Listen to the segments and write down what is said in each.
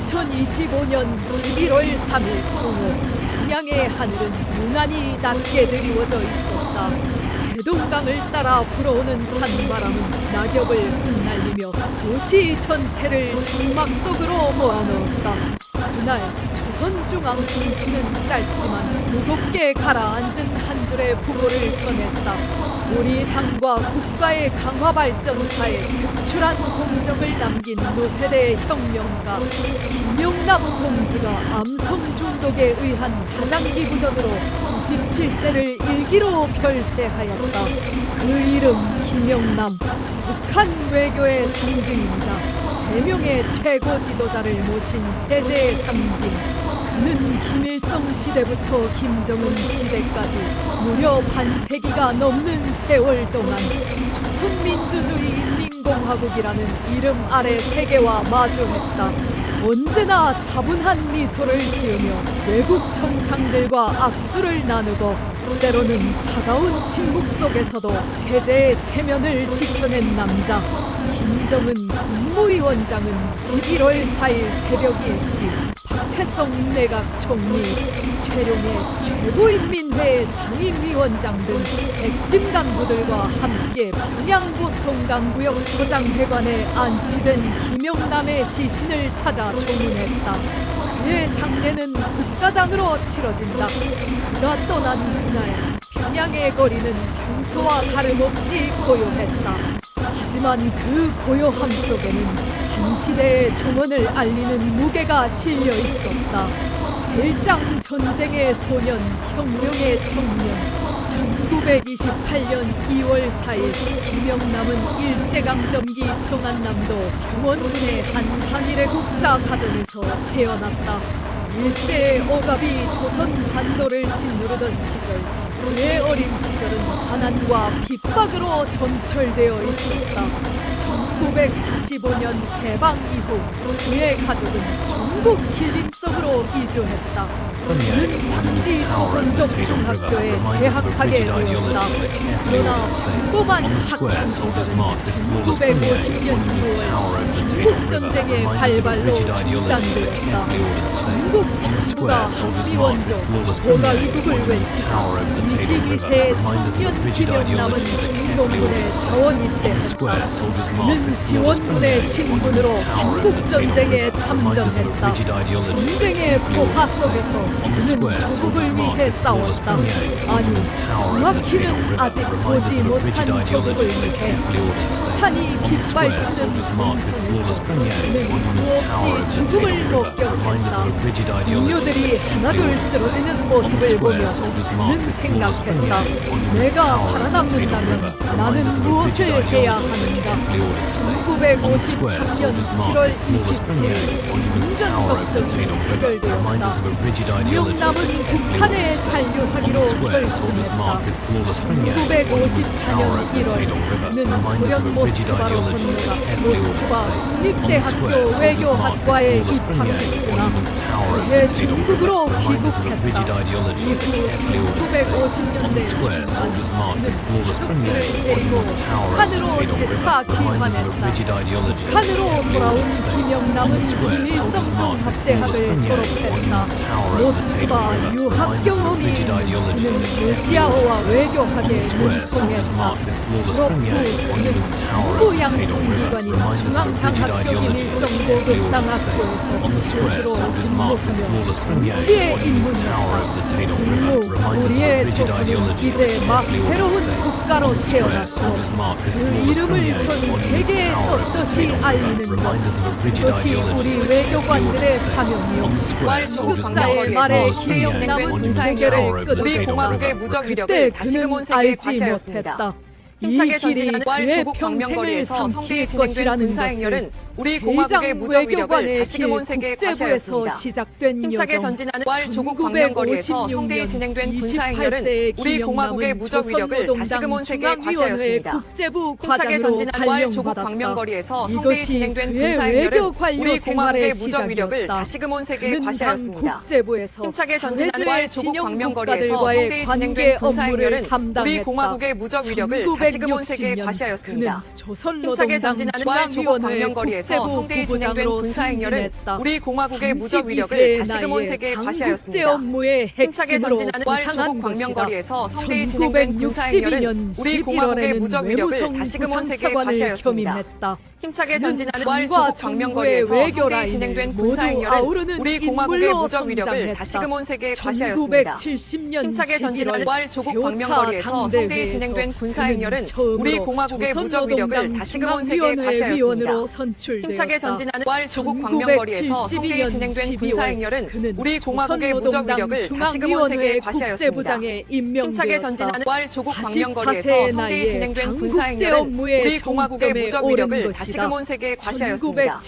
2025년 11월 3일 정오 평양의 하늘은 유난히 낮게 드리워져 있었다. 대동강을 따라 불어오는 찬바람은 낙엽을 흩날리며 도시 전체를 장막 속으로 모아넣었다. 그날 조선중앙통신은 짧지만 무겁게 가라앉은 한 줄의 부고를 전했다. 우리 당과 국가의 강화 발전사에 특출한 공적을 남긴 노세대 혁명가 김영남 동지가 암성 중독에 의한 다장기 부전으로 97세를 일기로 별세하였다. 그 이름 김영남, 북한 외교의 상징이자 3명의 최고 지도자를 모신 체제의 상징. 그는 김일성 시대부터 김정은 시대까지 무려 반세기가 넘는 세월 동안 조선민주주의 인민공화국이라는 이름 아래 세계와 마주했다. 언제나 차분한 미소를 지으며 외국 정상들과 악수를 나누고 때로는 차가운 침묵 속에서도 체제의 체면을 지켜낸 남자 김정은 국무위원장은 11월 4일 새벽 1시 박태성 내각 총리, 최룡해 최고인민회 상임위원장 등 핵심 간부들과 함께 평양보통강구역 소장회관에 안치된 김영남의 시신을 찾아 조문했다. 그의 장례는 국가장으로 치러진다. 그가 떠난 그날 평양의 거리는 평소와 다름없이 고요했다. 하지만 그 고요함 속에는 한 시대의 정원을 알리는 무게가 실려 있었다. 제일장 전쟁의 소년, 혁명의 청년. 1928년 2월 4일 김영남은 일제강점기 평안남도 평원군의 한 항일애국자 가정에서 태어났다. 일제의 억압이 조선 반도를 짓누르던 시절 그의 어린 시절은 가난과 핍박으로 점철되어 있었다. 1945년 해방 이후 그의 가족은 중국 길림성으로 이주했다. 그는 상지 조선족 중학교에 재학하게 되었다. 그러나 평범한 학창 시절은 1950년 2월 중국전쟁의 발발로 중단되었다. 중국 정부가 미원조 고가위국을 외치자 22세 청년 김영남은 중공군에 자원 입대했다. 그는 지원군의 신분으로 한국전쟁에 참전했다. 전쟁의 포화 속에서 그는 조국을 위해 싸웠다. 아니, 정확히는 아직 보지 못한 조국을 위해 폭탄이 빗발치는 공성에서 그는 수없이 죽음을 목격했다. 동료들이 하나둘 쓰러지는 모습을 보며 그는 생각했다. 내가 살아남는다면 나는 무엇을 해야 하는가. 1957년 7월 27일 정전 걱정이 체결되었다. 김영남은 북한에 잔류하기로 결심했다. 1954년 1월 그는 소련 모스크바로 건너가 모스크바 국립대학교 외교학과에 입학했으나 그해 중국으로 귀국했다. 이후 1950년대 중반 그는 데리고 북한으로 재차 귀환했다. 북한으로 돌아온 김영남은 김일성중학대학을 졸업했다. 모스크바 유학 경험이 있는 그는 러시아어와 외교학에 능통했다. 졸업 후 그는 정부양성기관인 중앙당학교 김일성고급당학교에서 교수로 근무하며 정치에 입문했다. 그리고 우리의 조선은 이제 막 새로운 국가로 태어났고 그 이름을 전 세계에 떳떳이 알리는 것, 그것이 우리 외교관들의 사명이요 수급자의 말에 김영남은 무게를 우리 공화국의 무적 위력을 다시금 온 세계에 과시하였습니다. 힘차게 전진하는 왈 조국 광명거리에서 성대에 진행된 군사행렬은 우리 공화국의 무적 위력을 다시금 온 세계에 과시하였습니다. 힘차게 전진하는 왈 조국 광명거리에서 성대에 진행된 군사행렬은 우리 공화국의 무적 위력을 다시금 온 세계에 과시하였습니다. 힘차게 전진하는 왈 조국 광명거리에서 성대에 진행된 군사행렬은 우리 공화국의 무적 위력을 다시금 온 세계에 과시하였습니다. 힘차게 전진하는 왈 조국 광명거리에서 성대에 진행된 군사행렬은 우리 공화국의 무적 위력을 다시금 온 세계에 과시하였습니다. 힘차게 전진하는 왈 조국 광명거리에서 광명거리에서 성대히 진행된 군사행렬은 우리 공화국의 무적 위력을 다시금 온 세계에 과시하였습니다. 힘차게 전진하는 조국 광명거리에서 성대히 진행된 군사행렬은 우리 공화국의 무적 위력을 다시금 온 세계에 과시하였습니다. 힘차게 전진하는 조국 광명거리에서 성대히 진행된 군사행렬은 우리 공화국의 무적 위력을 다시금 온 세계에 과시하였습니다. 힘차게 전진하는 조국 광명거리에서 성대히 진행된 군사행렬은 우리 공화국의 무적 위력을 다시금 온 세계에 과시하였습니다. 힘차게 전진하는 조국 광명거리에서 성대히 진행된 군사행렬은 우리 공화국의 무적 위력을 다시금 온 세계에 과시하였습니다. 힘차게 전진하는 조국 광명거리에서 성대히 진행된 군사행렬은 우리 공화국의 무적 위력을 다시금 온 세계에 과시하였습니다.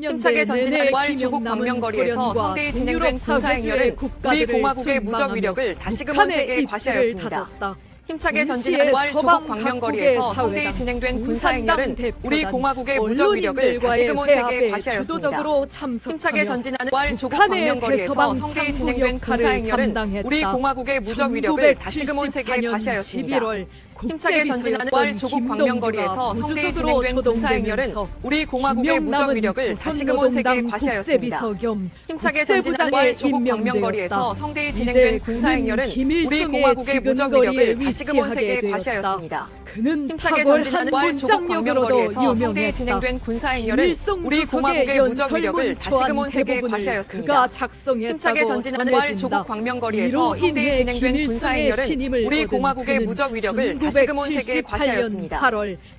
힘차게 전진하는 조국 광명거리에서 성대히 진행된 군사행렬은 우리 공화국의 무적 위력을 다시금 온 세계에 과시하였습니다. 힘차게 전진하는 조국 광명거리에서 성대히 진행된 군사행렬은 우리 공화국의 무적 위력을 다시금 온 세계에 과시하였습니다. 힘차게 전진하는 조국 광명거리에서 성대히 진행된 군사행렬은 우리 공화국의 무적 위력을 다시금 온 세계에 과시하였습니다. 힘차게 전진하는 조국 광명거리에서 성대히 진행된 군사행렬은 우리 공화국의 무적 위력을 다시금 온 세계에 과시하였습니다. 힘차게 전진하는 조국 광명거리에서 성대히 진행된 군사행렬은 우리 공화국의 무적 위력을 다시금 온 세계에 과시하였습니다. 힘차게 전진하는 조국 광명거리에서 성대히 진행된 군사행렬은 우리 공화국의 무적 위력을 다시금 온 세계에 과시하였습니다. 힘차게 전진하는 조국 광명거리에서 성대히 진행된 군사행렬은 우리 공화국의 무적 위력을 다시금 온 세계에 과시하였습니다.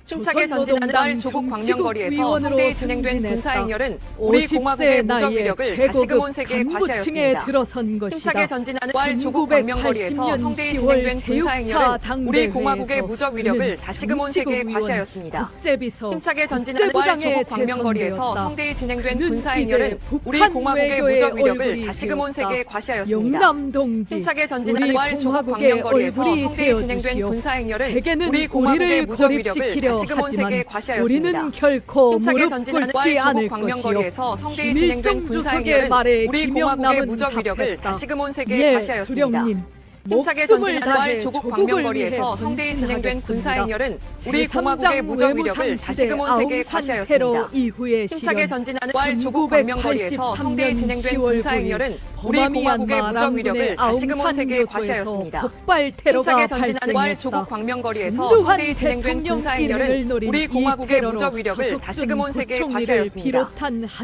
힘차게 전진하는 조국 광명거리에서 성대히 진행된 군사행렬은 우리 공화국의 무적 위력을 다시금 온 세계에 과시하였습니다. 힘차게 전진하는 조국 광명거리에서 성대히 진행된 군사행렬은 우리 공화국의 무적 위력을 다시금 온 세계에 과시하였습니다. 힘차게 전진하는 조국 광명거리에서 성대히 진행된 군사행렬은 우리 공화국의 무적 위력을 다시금 온 세계에 과시하였습니다. 힘차게 전진하는 조국 광명거리에서 성대히 진행된 군사행렬은 우리 공화국의 무적 위력을 다시금 온 세계에 과시하였습니다. 힘차게 전진하는 조국 광명거리에서 성대히 진행된 군사행렬은 우리 공화국의 무적 위력을 다시금 온 세계에 과시하였습니다. 힘차게 전진하는 조국 광명거리에서 성대히 진행된 군사행렬은 우리 공화국의 무적 위력을 다시금 온 세계에 과시하였습니다. 힘차게 전진하는 조국 광명거리에서 성대히 진행된 군사행렬은 우리 공화국의 무적 위력을 다시금 온 세계에 과시하였습니다. 힘차게 전진하는 조국 광명거리에서 성대히 진행된 군사행렬은 우리 공화국의 무적 위력을 다시금 온 세계에 과시하였습니다.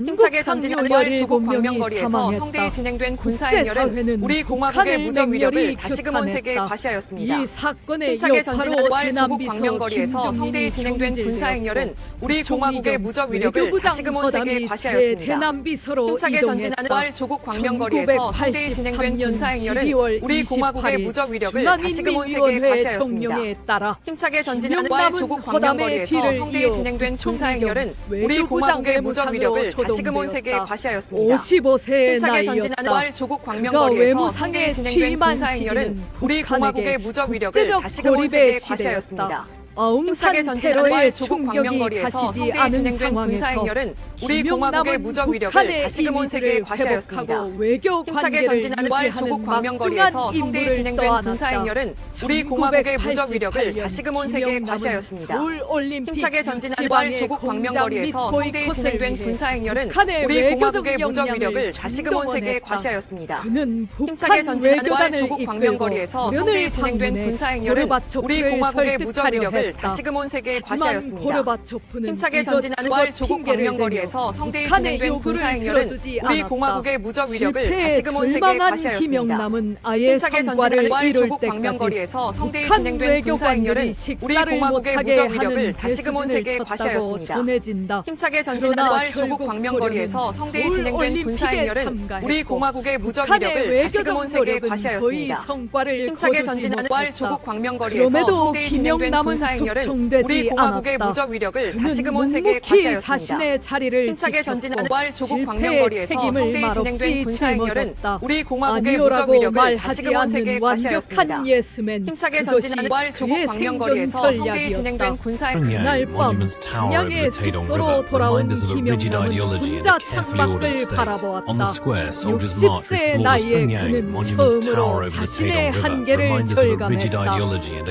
힘차게 전진하는 조국 광명거리에서 성대히 진행된 군사행렬은 우리 공화국의 무적 위력을 다시금 온 세계에 과시하였습니다. 힘차게 전진하는 조국 광명거리에서 성대히 진행된 군사행렬은 우리 공화국의 무적 위력을 다시금 온 세계에 과시하였습니다. 힘차게 전진하는 조국 광명거리에서 성대히 진행된 군사행렬은 우리 공화국의 무적 위력을 다시금 온 세계에 과시하였습니다. 힘차게 전진하는 조국 광명거리에서 성대히 진행된 군사행렬은 우리 공화국의 무적 위력을 다시금 온 세계에 과시하였습니다. 힘차게 전진하는 조국 광명거리에서 성대히 진행된 군사행렬은 우리 공화국의 무적 위력을 다시금 온 세계에 과시하였습니다. 힘차게 전진하는 조국 광명거리에서 성대히 진행된 군사행렬은 우리 공화국의 무적 위력을 다시금 온 세계에 과시하였습니다. 힘차게 전진하는 조국 광명거리에서 성대히 진행된 군사행렬은 우리 공화국의 무적 위력을 다시금 온 세계에 과시하였습니다. 힘차게 전진하는 조국 광명거리에서 성대히 진행된 군사행렬은 우리 공화국의 무적 위력을 다시금 온 세계에 과시하였습니다. 힘차게 전진하는 조국 광명거리에서 성대히 진행된 군사행렬은 우리 공화국의 무적 위력을 다시금 온 세계에 과시하였습니다. 힘차게 전진하는 조국 광명거리에서 성대히 진행된 군사행렬은 우리 공화국의 무적 위력을 다시금 온 세계에 과시하였습니다. 힘차게 전진하는 조국 광명거리에서 성대히 진행된 군사행렬은 우리 공화국의 무적 위력을 다시금 온 세계에 과시하였습니다. 힘차게 전진하는 조국 광명거리에서 성대히 진행된 군사행렬은 우리 공화국의 무적 위력을 다시금 온 세계에 과시하였습니다. 힘차게 전진하는 조국 광명거리에서 성대히 진행된 군사행렬은 우리 공화국의 무적 위력을 다시금 온 세계에 과시하였습니다. 힘차게 전진하는 조국 광명거리에서 성대히 진행된 군사행렬은 우리 공화국의 무적 위력을 다시금 온 세계에 과시하였습니다. 힘차게 전진하는 조국 광명거리에서 성대히 진행된 군사행렬은 그날 밤 양의 숙소로 돌아온 김영남은 혼자 창밖을 바라보았다. 60세의 나이에 그는 처음으로 자신의 한계를 절감했다.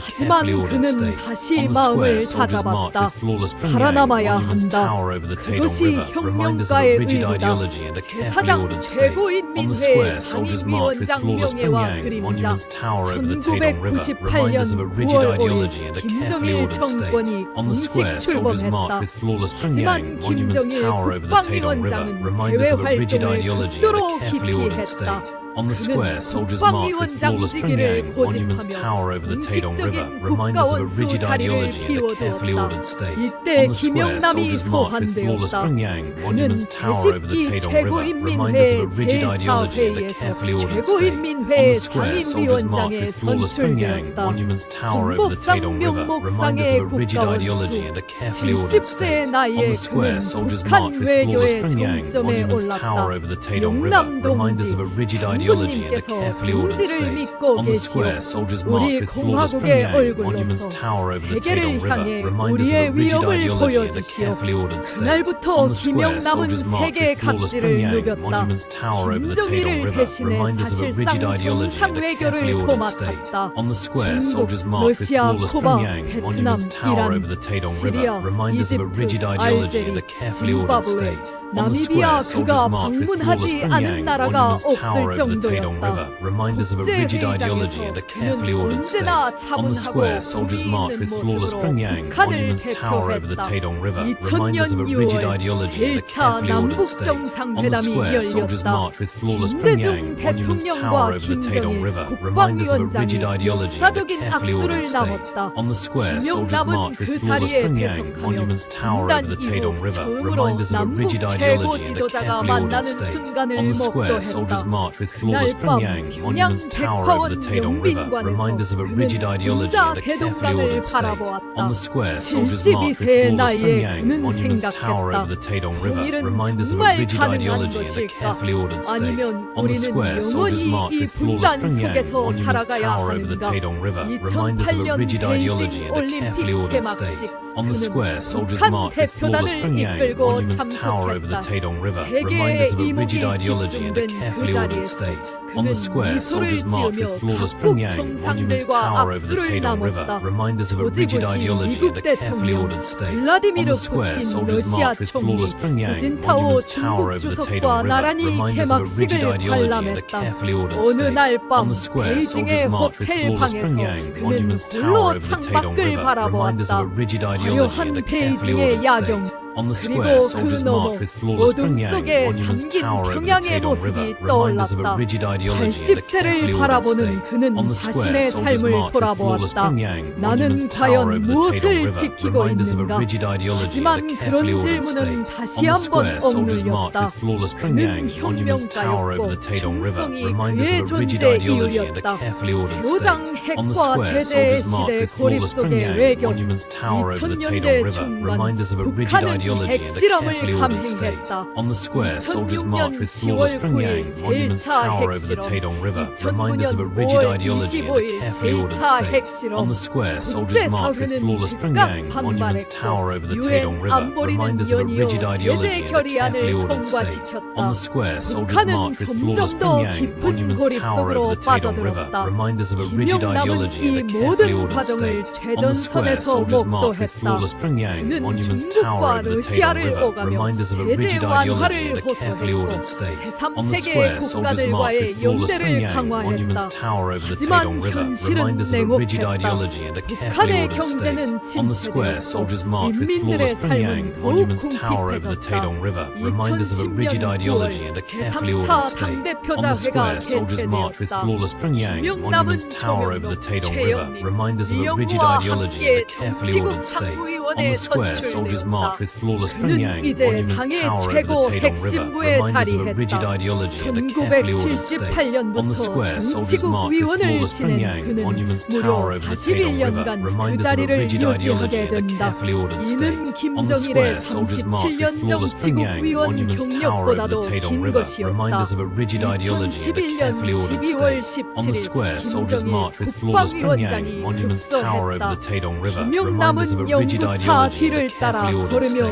하지만 그는 다시 On the 마음을 square, soldiers march 다잡았다. with flawless Pyongyang, 살아남아야 monuments 한다. tower over the Taedong 그것이 River, reminders of a 혁명가의 rigid 의무다. ideology and a carefully 제4장 ordered state. On the 최고인민회의 square, soldiers march with 상임위원장 flawless 명예와 Pyongyang, 그림자 monuments tower over the Taedong River, 1998년 reminders of a rigid 9월 5일 ideology and a carefully 김정일 ordered state. 정권이 On the 공식 square, soldiers march 출범했다. with flawless 하지만 Pyongyang, monuments 김정일 tower over the Taedong River, 국방위원장은 reminders 대외 of a rigid 활동을 ideology and a 극도로 carefully 깊이 ordered 했다. state. On the 그는 square, soldiers march with flawless Pyongyang, 국방위원장 직위를 monuments tower 고집하며 over the Taedong River, 공식적인 reminders of a 국가원수 rigid 자리를 ideology and a carefully 비워두었다. ordered state. 이때 On the square, 김영남이 soldiers march with flawless 소환되었다. Pyongyang, 그는 monuments tower over the 제10기 Taedong River, reminders of a rigid ideology and a 최고인민회의 carefully 제4회에서 ordered state. On 최고인민회 the square, soldiers march 상임위원장에 with flawless Pyongyang, 선출되었다. monuments tower over the 김복상 Taedong River, reminders of a 명목상의 rigid ideology 국가원수 and a carefully ordered 70세의 state. On 나이에 the square, 그는 soldiers 북한 march with flawless 외교의 Pyongyang, 정점에 monuments 올랐다. tower over the Taedong River, reminders of a rigid ideology and a 장군님께서 carefully ordered 본질을 state. 믿고 On the 계시오. square, soldiers march 우리 with flawless 공화국의 Pyongyang, monuments 얼굴로서 tower over the 세계를 Taedong River, 향해 reminders of 우리의 a rigid 위협을 ideology and a 보여주시오. carefully ordered state. 그날부터 On the square, 김영남은 soldiers march 세계 with flawless 각지를 Pyongyang, 누볐다. monuments tower over the Taedong 김정일을 River, 대신해 reminders of a rigid 사실상 ideology 정상 and a carefully 외교를 ordered state. 도맡았다. On the square, 중국, soldiers march with 러시아, flawless 쿠바, Pyongyang, 베트남, monuments tower 이란, over the Taedong 시리아, River, reminders of a 이집트, rigid ideology and a 알제리, carefully ordered 짐바브웨, state. On the 나미비아 square, 그가 soldiers march with flawless 방문하지 않은 Pyongyang, 나라가 monuments tower 없을 over the Taedong River, 정도였다. reminders of a rigid ideology and a carefully 그는 ordered state. 언제나 On the square, 차분하고 soldiers 품위 march 있는 with flawless 모습으로 Pyongyang, 북한을 monuments tower over the 대표했다. Taedong River, 2000년 reminders of a rigid 6월 ideology and a 제1차 carefully ordered 남북 state. On the 정상회담이 square, soldiers 열렸다. march with flawless 김대중 Pyongyang, monuments tower 대통령과 over the Taedong 김정일 River, reminders of a rigid 국방위원장이 ideology and a 역사적인 carefully 악수를 ordered state. 나눴다. On the square, soldiers 김영남은 march with 그 flawless 자리에 Pyongyang, 배석하며 monuments tower 분단 over the 이후 Taedong River, 처음으로 reminders of a 남북 rigid 최고 ideology and a 지도자가 carefully ordered 만나는 state. 순간을 On the square, soldiers 목도했다. march with flawless 그날 밤 Pyongyang, 평양 monuments tower over the 백화원 Taedong River, reminders of a 영빈관에서 rigid 그는 ideology 혼자 and a carefully 대동강을 ordered state. 바라보았다. On the square, soldiers march with 72세의 flawless 나이에 Pyongyang, 그는 monuments tower 생각했다. over the Taedong River, 통일은 reminders of a 정말 rigid 가능한 ideology and a 것일까? carefully ordered state. 아니면 On the 우리는 square, soldiers 영원히 march 이 with flawless 분단 Pyongyang, 속에서 monuments 살아가야 tower over the 하는가? Taedong River, reminders of a 2008년 rigid ideology and a 베이징 carefully 올림픽 ordered state. 개막식 On the square, soldiers 북한 march with flawless 대표단을 Pyongyang, 이끌고 monuments tower over the 참석했다. Taedong River, 세계의 reminders of a rigid 이목이 ideology and a 집중된 carefully 그 ordered 자리에서 state. On the 그는 square, 미소를 soldiers march with 지으며 flawless 각국 Pyongyang, monuments 정상들과 tower over the 악수를 Taedong River, 나눴다. reminders of a 조지 rigid 부시 ideology 미국 and a carefully 대통령, ordered state. On 블라디미르 the square, 푸틴 soldiers 러시아 march with 총리, flawless Pyongyang, 후진타오 monuments tower 중국 over the 주석과 Taedong River, 나란히 reminders of a rigid 개막식을 ideology and a 관람했다. carefully ordered 어느 state. 날 On 밤 the square, soldiers 베이징의 march with 호텔 flawless 방에서 Pyongyang, 그는 monuments tower 홀로 over the Taedong 창밖을 River, reminders of a 바라보았다. rigid ideology and a 화려한 carefully 베이징의 ordered 야경, state. On the 그리고 square, 그 soldiers 너머 march with flawless 어둠 Pyongyang, 속에 monuments 잠긴 tower over the 평양의 Taedong River, 모습이 reminders of a 떠올랐다. rigid ideology and a 80세를 carefully ordered 바라보는 state. 그는 On the square, 자신의 soldiers 삶을 march with flawless 돌아보았다. Pyongyang, 나는 monuments tower 과연 over the 무엇을 Taedong River, 지키고 reminders of a 있는가? rigid ideology and 하지만 a 그런 carefully ordered 질문은 state. 다시 On the 한번 square, soldiers march 억눌렸다. with flawless 그는 Pyongyang, monuments tower over the 혁명가였고 Taedong River, 충성이 reminders 그의 of a rigid 존재 ideology and a 이유였다. carefully ordered 제오장 state. On the 핵과 square, 제재의 soldiers march 시대 with 고립 flawless 속의 Pyongyang, 외교, monuments tower over the 2000년대 Taedong River, 중반 reminders of a rigid 북한은 ideology and a 핵실험을 carefully ordered state. 감행했다. On the square, soldiers 2006년 march with flawless 10월 9일 Pyongyang, monuments 제1차 tower over the 핵실험, Taedong River, reminders of a 2009년 rigid 5월 ideology and a 25일 carefully ordered 제2차 state. 핵실험, On the square, soldiers march with 국제사회는 flawless 즉각 Pyongyang, monuments 반발했고 tower over the 유엔 Taedong River, 안보리는 reminders of a 연이어 rigid ideology 제재 and a 결의안을 carefully ordered state. 통과시켰다. On the square, soldiers 북한은 march with flawless 점점 더 Pyongyang, 깊은 monuments 고립 tower over 속으로 the Taedong River, 빠져들었다. reminders of a rigid 김영남은 ideology 이 and a 모든 carefully ordered 과정을 state. On the square, 최전선에서 soldiers march with 목도했다. flawless Pyongyang, 그는 monuments tower 중국과 over the Taedong 러시아를 River, 오가며 reminders of a rigid 제재 ideology 완화를 and a carefully 호소했고 ordered state. On the 제3세계 square, soldiers march with 국가들과의 flawless 연대를 Pyongyang, monuments 강화했다. tower over the 하지만 Taedong River, 현실은 reminders of a rigid 냉혹했다. ideology and a carefully 북한의 ordered state. 경제는 On the square, soldiers 침체되었고 march with 인민들의 flawless Pyongyang, 삶은 더욱 monuments tower over the 궁핍해졌다. Taedong River, reminders of a rigid 2010년 ideology 9월 and a carefully 제3차 ordered state. On the 당대표자회가 square, soldiers march with 개최되었다. flawless Pyongyang, 김영남은 monuments tower over the 정영록, Taedong River, 최영림, reminders of a rigid 이영우와 ideology 함께 and a carefully 정치국 ordered state. On 상부위원회에 the square, soldiers march 선출되었다. with flawless 그는 Pyongyang, 이제 monuments 당의 tower over 최고 the Taedong River, 핵심부에 reminders of a rigid 자리했다. ideology and a carefully ordered state. On the 1978년부터 square, soldiers 정치국 march with 위원을 flawless 지낸 Pyongyang, 그는 monuments 무려 tower over the Taedong River, 41년간 그 reminders of a 자리를 rigid ideology 유지하게 and a 된다. carefully ordered state. 이는 On the square, 김정일의 soldiers march with 37년 flawless 정치국 Pyongyang, 위원 monuments tower over 경력보다도 the Taedong 긴 River, 것이었다. reminders of a rigid ideology and a 2011년 carefully ordered 12월 state. On the 17일 square, soldiers 김정일 march with flawless Pyongyang, 국방위원장이 monuments tower over 급소했다. the Taedong River, 김영남은 reminders of a rigid 영구차 ideology and 뒤를 a 따라 carefully ordered 걸으며 state.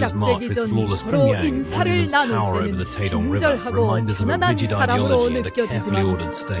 soldiers march with 시작되기 전 flawless 서로 Pyongyang, 인사를 monuments tower 나눌 over the 때는 Taedong River, 친절하고 reminders of a 편안한 rigid 사람으로 ideology and a carefully 느껴지지만 ordered state.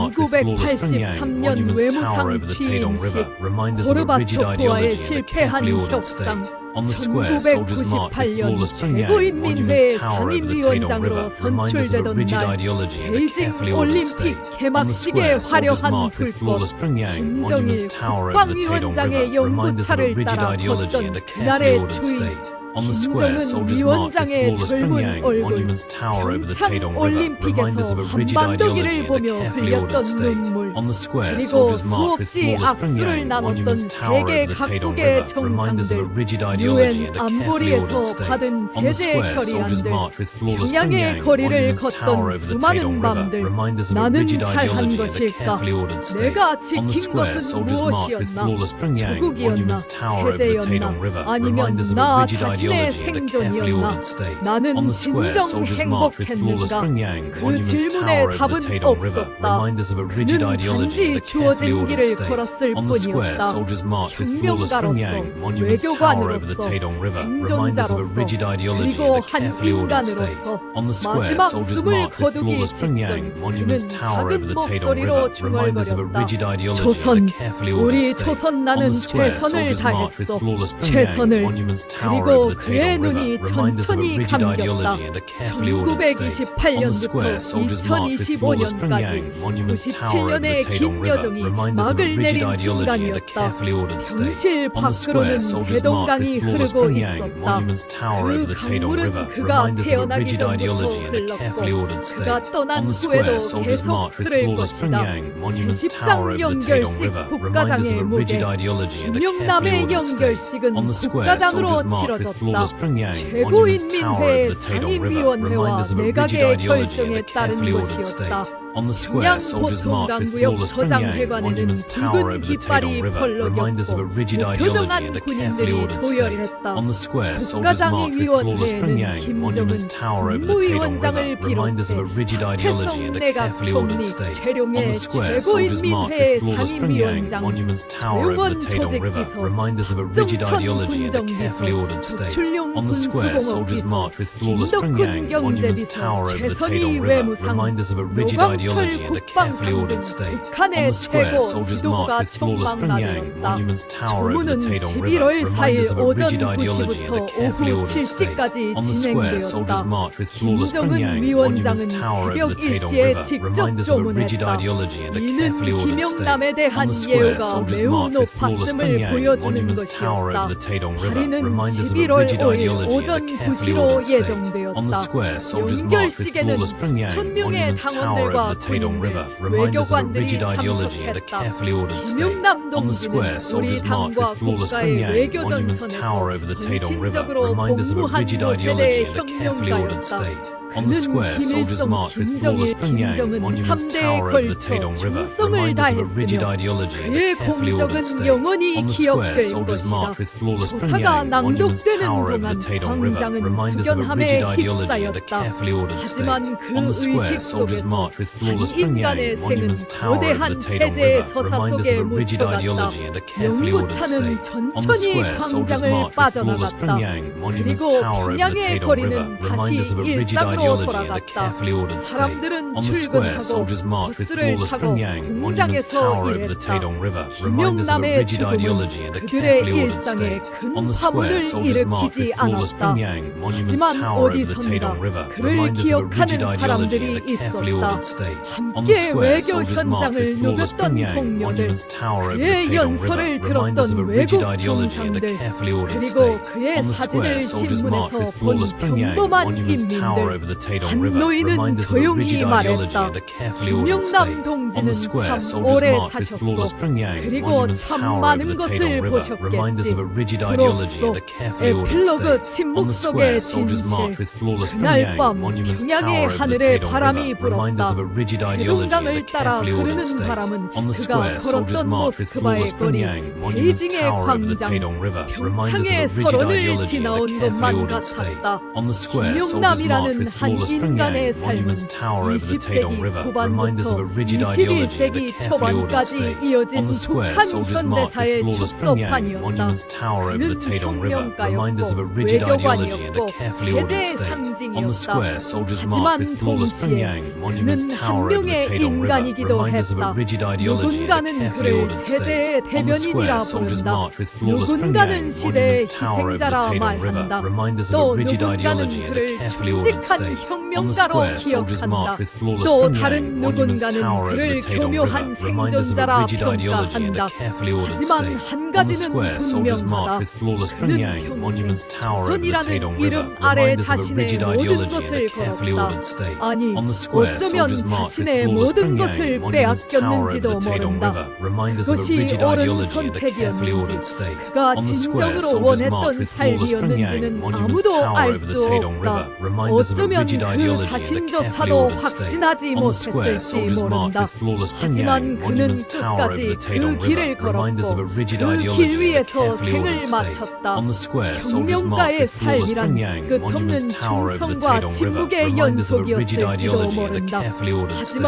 arch with flawless Pyongyang 1983년 monument's tower over the 외무상 Taedong River, 취임식 reminders of a rigid 고르바초프와의 ideology and a 실패한 carefully ordered 협상 state. On the square, soldiers march with 1998년 flawless Pyongyang, 최고인민회의 monument's tower over the Taedong 상임위원장으로 River, remind us of a 선출되던 rigid 날 ideology and a 베이징 carefully ordered 올림픽 state. On the 개막식에 square, soldiers 화려한 march with 불꽃 flawless Pyongyang, 김정일 monument's tower over the Taedong 국방위원장의 River, remind us of a 연구차를 rigid 따라 ideology 걷던 and a carefully 그날의 ordered 주인 state. On the square, 김정은 soldiers march with 위원장의 flawless 젊은 Pyongyang, 얼굴 monument's tower over the Taedong River, remind us 올림픽에서 of a rigid 한반도기를 ideology and a 보며 carefully ordered 흘렸던 state. 눈물 On the square, 그리고 soldiers march with 수없이 flawless 악수를 Pyongyang, 나눴던 monument's tower 세계 over the Taedong 각국의 River, remind us of a 정상들 rigid ideology 유엔 and a carefully 안보리에서 ordered state. 받은 On the 제재 square, soldiers 결의안들 march with flawless 평양의 Pyongyang, 거리를 monument's tower 걷던 over the 수많은 Taedong River, 밤들 remind us of a 나는 rigid 잘한 ideology and a 것일까? carefully ordered state. 내가 On the 지킨 square, 것은 soldiers march with 무엇이었나? flawless Pyongyang, 조국이었나? monument's tower over the Taedong 제재였나? River, 아니면 remind us of a 나 rigid 자신의 ideology and a carefully 생존이었나? ordered state. 나는 On the square, 진정 soldiers march with flawless 행복했는가? Pyongyang, 그 monument's 질문에 tower over 답은 the Taedong River, 없었다. remind us of a rigid 그는 ideology and a 단지 carefully 주어진 ordered 길을 state. 걸었을 On the square, 뿐이었다. soldiers march with flawless 혁명가로서, Pyongyang, monument's tower over the 외교관으로서, Taedong River, remind us of a rigid 생존자로서, ideology 그리고 and a 한 carefully ordered state. 인간으로서 On the square, 마지막 soldiers 숨을 march with 거두기 flawless Pyongyang, 직전 monument's 그는 tower over 작은 the Taedong 목소리로 River, remind us of a rigid 중얼거렸다. ideology 조선, and a carefully 우리 ordered state. 조선 On 나는 the square, 최선을 soldiers march with 다했어. flawless Pyongyang, 최선을. monument's tower 그리고 over the 그의 Taedong River, 눈이 remind us of a 천천히 rigid 감겼다. ideology and a carefully ordered state. On the square, 1928년부터 soldiers march with flawless 2025년까지 Pyongyang, monument's tower over the 97년의 Taedong 긴 River, 여정이 remind us of a 막을 rigid 내린 ideology and a 순간이었다. carefully ordered state. 경실 On the square, 밖으로는 soldiers march 대동강이 with flawless 흐르고 Pyongyang, 있었다. monument's tower over the 그 Taedong River, 강물은 그가 remind us of a 태어나기 rigid 전부터 ideology and a carefully 흘렀고 ordered state. 그가 떠난 On the 후에도 square, soldiers 계속 march with 흐를 flawless 것이다. Pyongyang, monument's tower 제10장 over the Taedong 연결식 River, remind us of 국가장의 a rigid 무대 ideology and a carefully 김영남의 ordered state. 연결식은 On the square, 국가장으로 soldiers march with flawless 치러졌다. Pyongyang, monument's tower 최고인민회의 over the Taedong River, remind 상임위원회와 us of a rigid 내각의 ideology and 결정에 a 따른 carefully ordered 것이었다. state. On the square, soldiers march with 보통강구역 flawless Pyongyang, 서장회관에는 monument's tower 붉은 over the 깃발이 Taedong River, remind us of a rigid ideology 펄럭였고 and a carefully 표정한 ordered 군인들이 state. 도열했다. On the square, soldiers march with flawless Pyongyang, monument's tower over the Taedong River, remind us of a rigid ideology and a carefully ordered state. On the square, soldiers march with flawless Pyongyang, monument's tower over the Taedong River, remind us of a rigid ideology and a carefully ordered state. On the square, soldiers march with flawless Pyongyang, monument's tower over the Taedong River, remind us of a rigid ideology and a carefully ordered state. On the square, soldiers march with flawless Pyongyang, monument's tower over the 조문은 Taedong 11월 River, remind 4일 us of a 오전 rigid ideology and a 9시부터 carefully 오후 ordered state. 7시까지 On the square, soldiers 진행되었다. march with flawless 김정은 Pyongyang, 위원장은 monument's tower over 새벽 the Taedong 1시에 River, 직접 remind us of a rigid 조문했다. ideology and a 이는 carefully ordered 김영남에 state. 대한 On the square, 예우가 soldiers 매우 march with flawless 높았음을 Pyongyang, 보여주는 monument's tower over the 것이었다. Taedong River, 발의는 remind us of a 11월 rigid 5일 ideology 오전 and a carefully 9시로 ordered state. On the 예정되었다. square, soldiers march with 연결식에는 flawless Pyongyang, 1000명의 monument's tower over 당원들과 the Taedong River, 군인들, remind us of a 외교관들이 rigid ideology and a 참석했다. carefully ordered state. 김영남 On the square, 동지는 우리 soldiers march with 당과 flawless 국가의 Pyongyang, 외교 monument's tower 전선에서 over the Taedong River, 헌신적으로 remind us of a 복무한 rigid 5세대의 ideology and a carefully ordered 혁명가였다. state. On the square, soldiers march with flawless Pyongyang, 김정은 monument's 3대에 tower over the 걸쳐 Taedong River, 충성을 remind us of a rigid 다했으며 ideology and a 그의 carefully ordered 공적은 state. 영원히 On the square, 기억될 soldiers 것이다. march with flawless 조사가 Pyongyang, monument's 낭독되는 tower over 동안 the Taedong River, 광장은 remind us of a 숙연함에 rigid ideology and a 휩싸였다. carefully ordered state. 하지만 그 On the square, 의식 soldiers 속에서 march with flawless 한 인간의 Pyongyang, 생은 monument's tower over 거대한 the Taedong 체제의 River, 서사 remind us 속에 of a rigid 묻혀갔다. ideology and a carefully ordered 연구차는 state. On the 천천히 square, soldiers 광장을 march with flawless 빠져나갔다. Pyongyang, monument's 그리고 tower over the 평양의 Taedong 거리는 River, remind us of a 다시 rigid 일상으로 ideology and a 돌아갔다. carefully ordered state. 사람들은 On the square, 출근하고 soldiers march with 버스를 flawless 타고 Pyongyang, monument's 공장에서 tower over the 일했다. Taedong River, remind us of a 김영남의 rigid 죽음은 ideology and a 그들의 carefully ordered 일상에 state. 큰 On the square, 파문을 soldiers march with 일으키지 flawless 않았다. Pyongyang, monument's 하지만 tower over the 어디선가 Taedong River, 그를 remind us of a rigid 기억하는 ideology 사람들이 and a carefully 있었다. ordered state. On the 함께 square, 외교 soldiers march with 현장을 flawless 누볐던 Pyongyang, 동료들, monument's tower over the 그의 Taedong 연설을 River, remind us of a 들었던 rigid 외국 ideology and a 정상들, carefully ordered 그리고 state. 그의 On the square, 사진을 soldiers march with 신문에서 본 flawless Pyongyang, 평범한 monument's tower 인민들, over the Taedong River, 한노인은 remind us of a rigid 조용히 ideology 말했다. and a carefully ordered 김영남 state. On 동지는 the square, 참 soldiers 오래 march with flawless 사셨어. Pyongyang, 그리고 monument's 참 tower over 많은 the 것을 Taedong River, remind us of a rigid ideology and a carefully ordered 에필로그 state. 침묵 On the 속의 square, soldiers 진실. march with flawless 그날 Pyongyang, 밤 monument's 평양의 tower over the 하늘에 Taedong 바람이 River, remind us of a rigid ideology and a 대동강을 따라 carefully ordered 흐르는 state. 바람은 On the 그가 square, soldiers 걸었던 march with 모스크바의 flawless 거리, Pyongyang, monument's 베이징의 tower over the 광장, Taedong River, remind us of 평창의 a rigid 설원을 ideology and 지나온 a carefully 것만 ordered state. 같았다. On the square, soldiers march 김영남이라는 with flawless Pyongyang, monuments tower over the Taedong River, remind us of a rigid ideology and a carefully ordered state. On the square, soldiers march with flawless Pyongyang, monuments tower over the Taedong River, remind us of a rigid ideology and a carefully ordered state. On the square, soldiers march with flawless Pyongyang, monuments tower over the Taedong River, remind us of a rigid ideology and a carefully ordered state. On the square, soldiers march with flawless Pyongyang, monuments tower over the Taedong River, remind us of a rigid ideology and a carefully ordered state. On the square, soldiers march with flawless Pyongyang, monuments tower over the Taedong River, remind us of a rigid ideology and a carefully ordered state. On the square, soldiers march with flawless Pyongyang, monuments tower over the Taedong River, remind us of a rigid ideology and a carefully ordered state. On the square, soldiers march with flawless Pyongyang, monuments tower over the Taedong River, remind us of a rigid ideology and a carefully ordered state. On the square, soldiers march with flawless Pyongyang, monuments tower over the Taedong River, remind us of a rigid ideology and a carefully ordered state. On the square, soldiers march with flawless Pyongyang, monuments tower over the Taedong River, remind us of a rigid ideology and a carefully ordered state. On the square, soldiers march with flawless Pyongyang, monuments tower over the Taedong River, remind us of a rigid ideology and a carefully ordered state.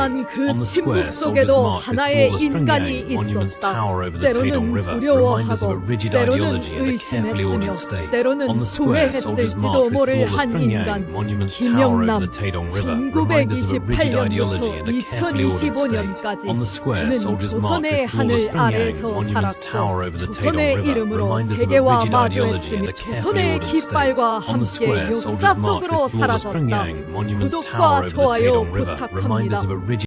On the square, soldiers march with flawless Pyongyang, monuments tower over the Taedong River, remind us of a rigid ideology and a carefully ordered state. On the square, soldiers march with flawless Pyongyang, monuments tower over the Taedong River, remind us of a rigid ideology and a carefully ordered state. On the square, soldiers march with flawless Pyongyang, monuments tower over the Taedong River, remind us of a rigid ideology and a carefully ordered state. On the square, soldiers march with flawless Pyongyang, monuments tower over the Taedong River, remind us of a rigid